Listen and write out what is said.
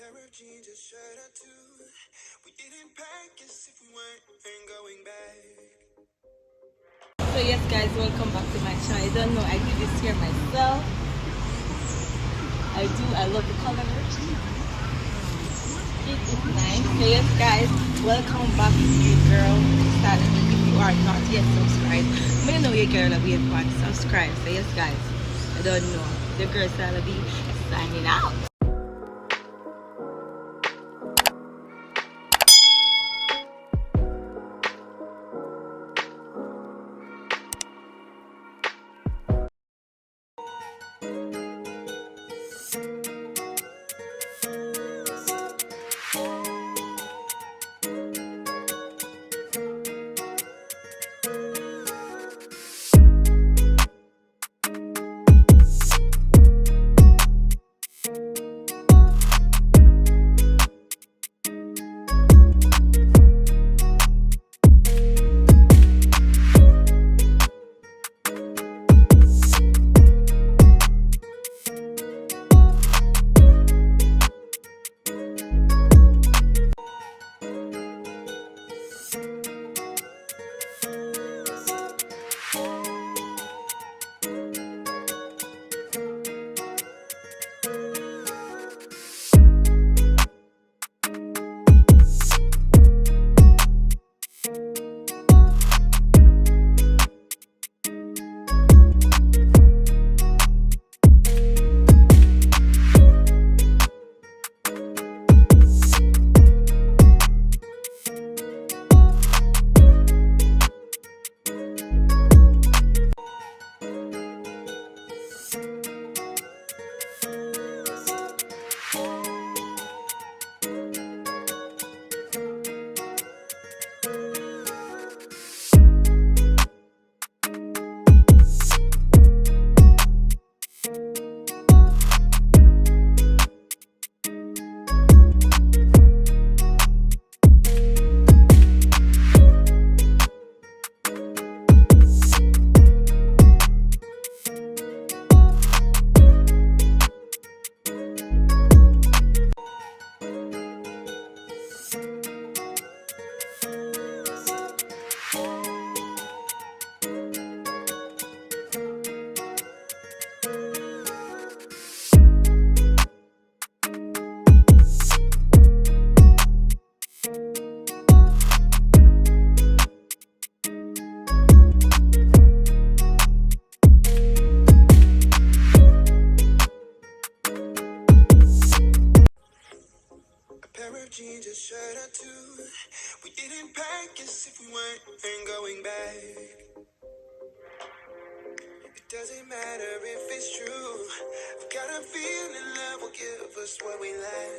pair of jeans, a shirt or two. We didn't pack as if we weren't going back. So yes guys, welcome back to my channel. I don't know, I do this here myself. I love the color. It is nice. So yes guys, welcome back to your girl Salami. If you are not yet subscribed, I know your girl will be fun. Subscribe. So yes guys, I don't know. The girl Salami is signing out. Jeans, a shirt or two. We didn't pack as if we weren't going back. It doesn't matter if it's true. I've got a feeling love will give us what we lack.